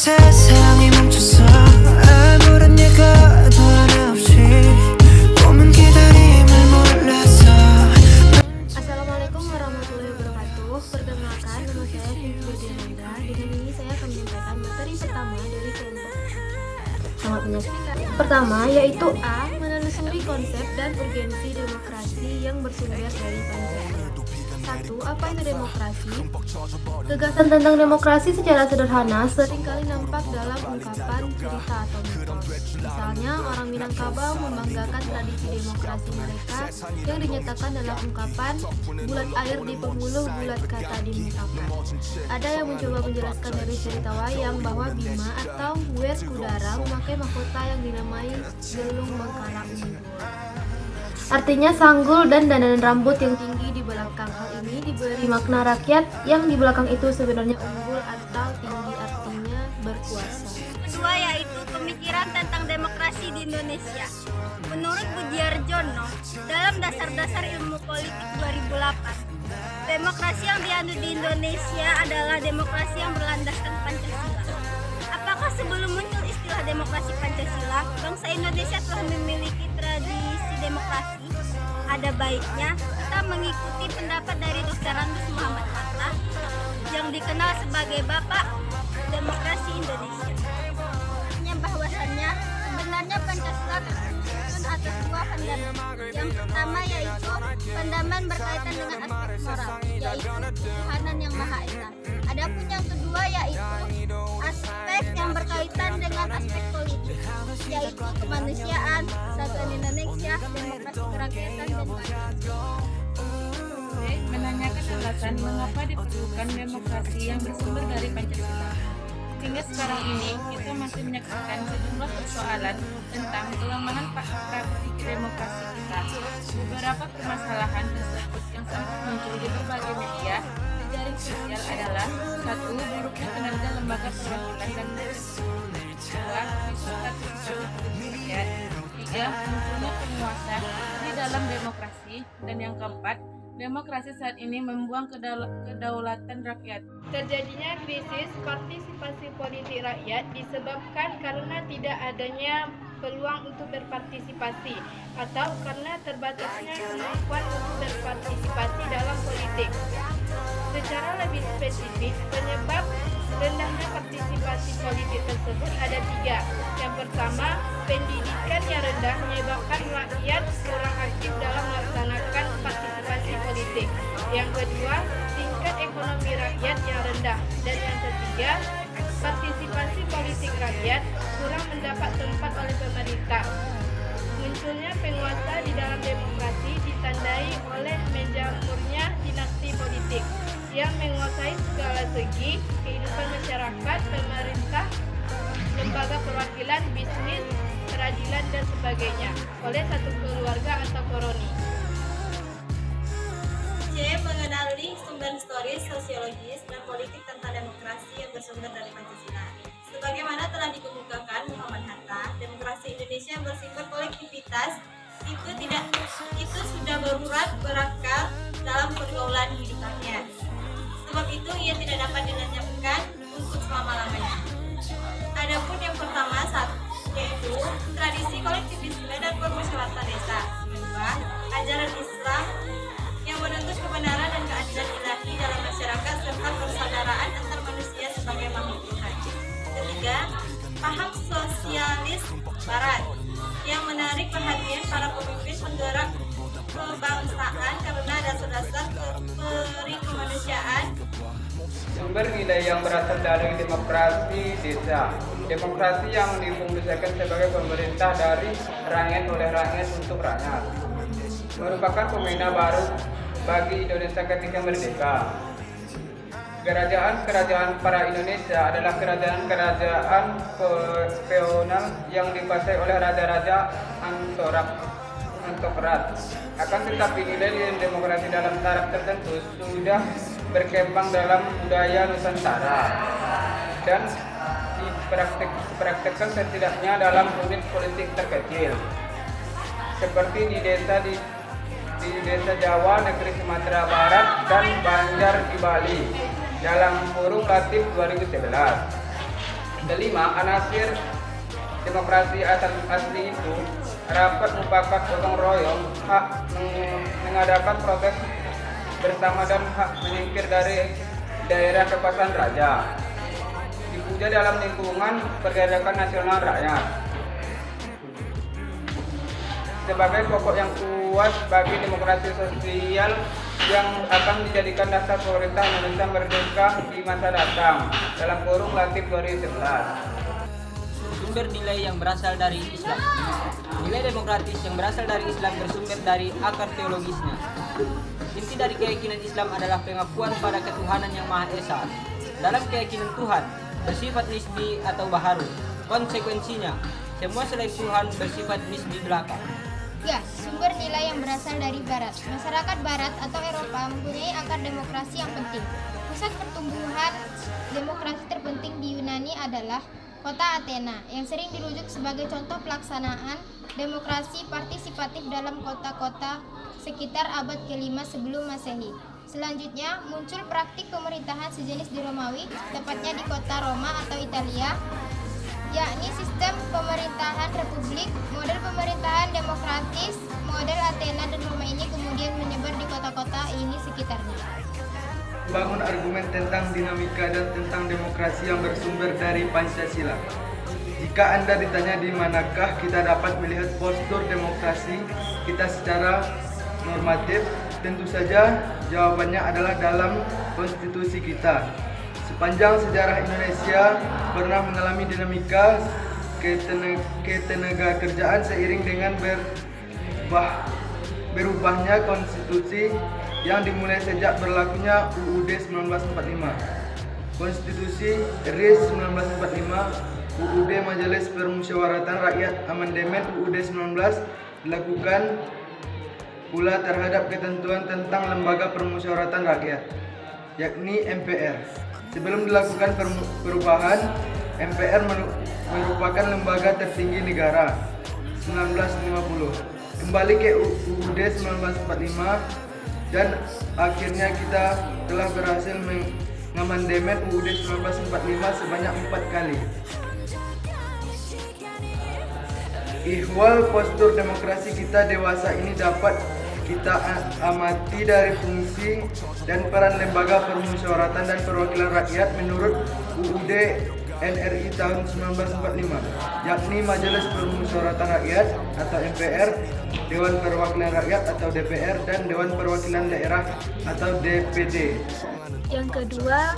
세상이 멈춰서 아무런 예고도 하나 없이 꿈은 기다림을 몰라서. Assalamualaikum warahmatullahi wabarakatuh. Perkenalkan, nama saya Fitri Dinanda. Di sini saya akan menyampaikan materi pertama dari kelompok sangat menyaksikan. Pertama yaitu A. Menelusuri konsep dan urgensi demokrasi yang bersumber dari Pancasila. 1. Apa itu demokrasi? Gagasan tentang demokrasi secara sederhana seringkali nampak dalam ungkapan, cerita, atau mitos. Misalnya, orang Minangkabau membanggakan tradisi demokrasi mereka yang dinyatakan dalam ungkapan bulat air di pemuluh, bulat kata di mukapan. Ada yang mencoba menjelaskan dari cerita wayang bahwa Bima atau Wes Kudara memakai mahkota yang dinamai gelung mengkara unggul. Artinya sanggul dan dandanan rambut yang tinggi di belakang. Hal ini diberi makna rakyat yang di belakang itu sebenarnya unggul atau tinggi, artinya berkuasa. Kedua yaitu pemikiran tentang demokrasi di Indonesia. Menurut Budiarjono, dalam dasar-dasar ilmu politik 2008, demokrasi yang dianut di Indonesia adalah demokrasi yang berlandaskan Pancasila. Apakah sebelum muncul istilah demokrasi Pancasila, bangsa Indonesia telah memiliki tradisi demokrasi? Ada baiknya kita mengikuti pendapat dari Dr. Andes Muhammad Hatta yang dikenal sebagai Bapak Demokrasi Indonesia. Artinya bahwasannya sebenarnya Pancasila tersusun atas dua pandangan. Yang pertama yaitu pandangan berkaitan dengan aspek moral, yaitu Tuhanan yang Maha Esa. Adapun yang kedua yaitu aspek yang berkaitan dengan aspek politik, yaitu kemanusiaan, persatuan Indonesia, demokrasi kerakyatan, dan keadilan. Menanyakan alasan mengapa diperlukan demokrasi yang bersumber dari Pancasila. Hingga sekarang ini kita masih menyaksikan sejumlah persoalan tentang kelemahan praktik demokrasi kita. Beberapa permasalahan tersebut yang sempat muncul di berbagai media dan jaring sosial adalah: 1. Buruknya kinerja lembaga perwakilan dan kedua, isu status rakyat. 3. Munculnya penguasa di dalam demokrasi, dan yang keempat, demokrasi saat ini membuang kedaulatan rakyat. Terjadinya krisis partisipasi politik rakyat disebabkan karena tidak adanya peluang untuk berpartisipasi atau karena terbatasnya kemampuan untuk berpartisipasi dalam politik. Secara lebih spesifik, penyebab rendahnya partisipasi politik tersebut ada 3. Yang pertama, pendidikan yang rendah menyebabkan rakyat kurang aktif dalam melaksanakan partisipasi politik. Yang kedua, tingkat ekonomi rakyat yang rendah. Dan yang ketiga, partisipasi politik rakyat kurang mendapat tempat oleh pemerintah. Munculnya penguasa di dalam demokrasi ditandai oleh menjamurnya dinasti politik yang menguasai segala segi kehidupan masyarakat, pemerintah, lembaga perwakilan, bisnis, peradilan, dan sebagainya oleh satu keluarga atau koloni. C. Mengenali sumber historis, sosiologis, dan politik tentang demokrasi yang bersumber dari Pancasila. Sebagaimana telah dikemukakan Muhammad Hatta, demokrasi Indonesia yang bersifat kolektivitas itu sudah berakar dalam pergaulan hidupnya. Sebab itu ia tidak dapat dilanjutkan untuk selama-lamanya. Adapun yang pertama yaitu tradisi kolektivisme dan permusyawaratan desa. Kedua, ajaran Islam yang menuntut kebenaran dan keadilan ilahi dalam masyarakat serta persaudaraan antar manusia sebagai makhluk Tuhan. Ketiga, paham sosialis Barat yang menarik perhatian para pemimpin penggerak kebangsaan karena dasar-dasar kemanusiaan. Sumber nilai yang berasal dari demokrasi desa. Demokrasi yang difungsikan sebagai pemerintah dari rakyat oleh rakyat untuk rakyat merupakan fenomena baru bagi Indonesia ketika merdeka. Kerajaan para Indonesia adalah kerajaan feodal yang dikuasai oleh raja-raja antokrat. Akan tetapi nilai demokrasi dalam taraf tertentu sudah berkembang dalam budaya Nusantara dan dipraktekkan setidaknya dalam unit politik terkecil seperti di desa Jawa, negeri Sumatera Barat, dan Banjar di Bali dalam kurung Latif 2011. Kelima, anasir demokrasi asli itu rapat mufakat gotong royong, hak mengadakan protes bersama dan hak menyingkir dari daerah kekuasaan raja, dipuja dalam lingkungan pergerakan nasional rakyat sebagai pokok yang kuat bagi demokrasi sosial yang akan dijadikan dasar pemerintah Indonesia merdeka di masa datang dalam kurung Latif 2011. Sumber nilai yang berasal dari Islam. Nilai demokratis yang berasal dari Islam bersumber dari akar teologisnya. Inti dari keyakinan Islam adalah pengakuan pada ketuhanan yang Maha Esa. Dalam keyakinan Tuhan bersifat nisbi atau baharu. Konsekuensinya, semua selain Tuhan bersifat nisbi belaka. Ya, sumber nilai yang berasal dari Barat. Masyarakat Barat atau Eropa mempunyai akar demokrasi yang penting. Pusat pertumbuhan demokrasi terpenting di Yunani adalah kota Athena, yang sering dirujuk sebagai contoh pelaksanaan demokrasi partisipatif dalam kota-kota sekitar abad ke-5 sebelum Masehi. Selanjutnya, muncul praktik pemerintahan sejenis di Romawi, tepatnya di kota Roma atau Italia, yakni sistem pemerintahan republik. Model pemerintahan demokratis model Athena dan Roma ini kemudian menyebar di kota-kota ini sekitarnya. Bangun argumen tentang dinamika dan tentang demokrasi yang bersumber dari Pancasila. Jika Anda ditanya di manakah kita dapat melihat postur demokrasi kita secara normatif, tentu saja jawabannya adalah dalam konstitusi kita. Sepanjang sejarah Indonesia pernah mengalami dinamika ketenaga kerjaan seiring dengan berubahnya konstitusi yang dimulai sejak berlakunya UUD 1945. Konstitusi RIS 1945, UUD Majelis Permusyawaratan Rakyat Amandemen UUD 19 dilakukan pula terhadap ketentuan tentang Lembaga Permusyawaratan Rakyat, yakni MPR. Sebelum dilakukan perubahan, MPR merupakan lembaga tertinggi negara 1950. Kembali ke UUD 1945 dan akhirnya kita telah berhasil mengamandemen UUD 1945 sebanyak 4 kali. Ihwal postur demokrasi kita dewasa ini dapat kita amati dari fungsi dan peran lembaga permusyawaratan dan perwakilan rakyat menurut UUD NRI tahun 1945, yakni Majelis Permusyawaratan Rakyat atau MPR, Dewan Perwakilan Rakyat atau DPR, dan Dewan Perwakilan Daerah atau DPD. Yang kedua,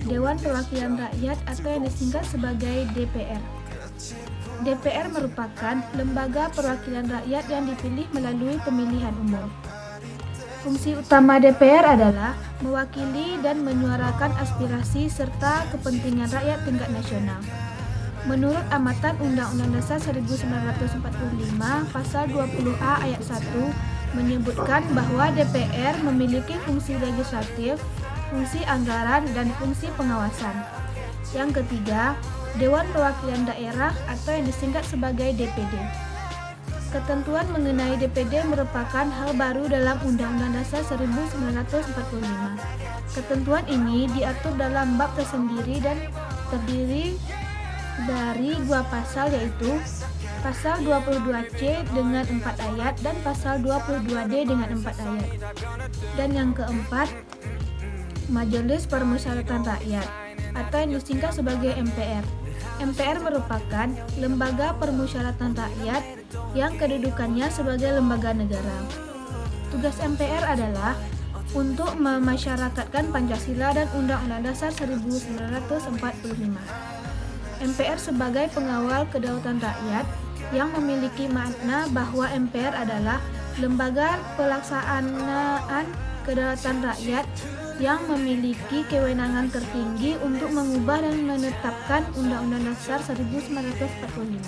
Dewan Perwakilan Rakyat atau yang disingkat sebagai DPR. DPR merupakan lembaga perwakilan rakyat yang dipilih melalui pemilihan umum. Fungsi utama DPR adalah mewakili dan menyuarakan aspirasi serta kepentingan rakyat tingkat nasional. Menurut amatan Undang-Undang Dasar 1945, Pasal 20A ayat 1 menyebutkan bahwa DPR memiliki fungsi legislatif, fungsi anggaran, dan fungsi pengawasan. Yang ketiga, Dewan Perwakilan Daerah atau yang disingkat sebagai DPD. Ketentuan mengenai DPD merupakan hal baru dalam Undang-Undang Dasar 1945. Ketentuan ini diatur dalam bab tersendiri dan terdiri dari 2 pasal, yaitu Pasal 22C dengan 4 ayat dan Pasal 22D dengan 4 ayat. Dan yang keempat, Majelis Permusyawaratan Rakyat atau yang disingkat sebagai MPR. MPR merupakan lembaga permusyawaratan rakyat yang kedudukannya sebagai lembaga negara. Tugas MPR adalah untuk memasyarakatkan Pancasila dan Undang-Undang Dasar 1945. MPR sebagai pengawal kedaulatan rakyat yang memiliki makna bahwa MPR adalah lembaga pelaksanaan kedaulatan rakyat yang memiliki kewenangan tertinggi untuk mengubah dan menetapkan Undang-Undang Dasar 1945.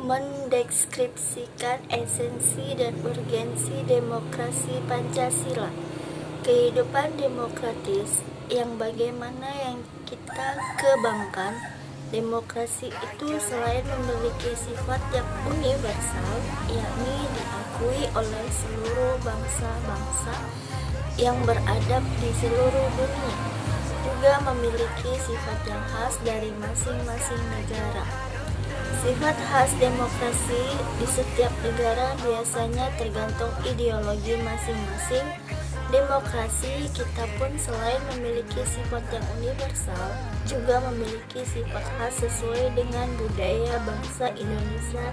Mendeskripsikan esensi dan urgensi demokrasi Pancasila. Kehidupan demokratis yang bagaimana yang kita kembangkan. Demokrasi itu selain memiliki sifat yang universal, yakni diakui oleh seluruh bangsa-bangsa yang beradab di seluruh dunia, juga memiliki sifat yang khas dari masing-masing negara. Sifat khas demokrasi di setiap negara biasanya tergantung ideologi masing-masing. Demokrasi kita pun selain memiliki sifat yang universal, juga memiliki sifat khas sesuai dengan budaya bangsa Indonesia.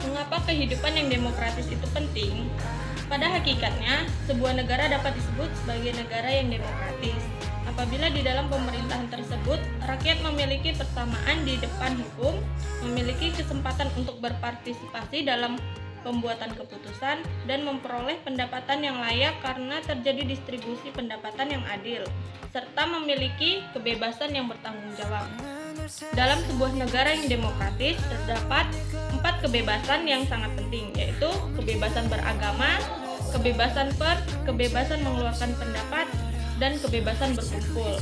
Mengapa kehidupan yang demokratis itu penting? Pada hakikatnya, sebuah negara dapat disebut sebagai negara yang demokratis apabila di dalam pemerintahan tersebut rakyat memiliki persamaan di depan hukum, memiliki kesempatan untuk berpartisipasi dalam pembuatan keputusan, dan memperoleh pendapatan yang layak karena terjadi distribusi pendapatan yang adil, serta memiliki kebebasan yang bertanggung jawab. Dalam sebuah negara yang demokratis terdapat 4 kebebasan yang sangat penting, yaitu kebebasan beragama, kebebasan pers, kebebasan mengeluarkan pendapat, dan kebebasan berkumpul.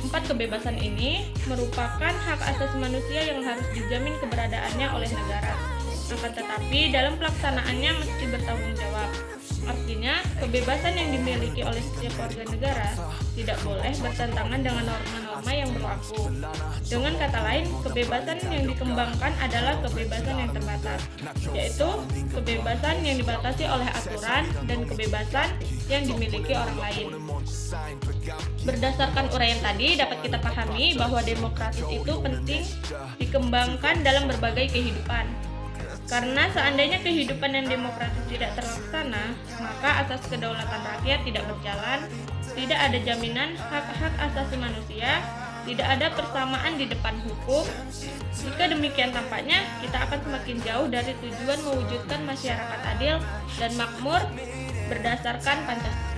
4 kebebasan ini merupakan hak asasi manusia yang harus dijamin keberadaannya oleh negara. Akan tetapi dalam pelaksanaannya mesti bertanggung jawab. Artinya, kebebasan yang dimiliki oleh setiap warga negara tidak boleh bertentangan dengan norma-norma yang berlaku. Dengan kata lain, kebebasan yang dikembangkan adalah kebebasan yang terbatas, yaitu kebebasan yang dibatasi oleh aturan dan kebebasan yang dimiliki orang lain. Berdasarkan uraian tadi, dapat kita pahami bahwa demokratis itu penting dikembangkan dalam berbagai kehidupan. Karena seandainya kehidupan yang demokratis tidak terlaksana, maka asas kedaulatan rakyat tidak berjalan, tidak ada jaminan hak-hak asasi manusia, tidak ada persamaan di depan hukum. Jika demikian tampaknya, kita akan semakin jauh dari tujuan mewujudkan masyarakat adil dan makmur berdasarkan Pancasila.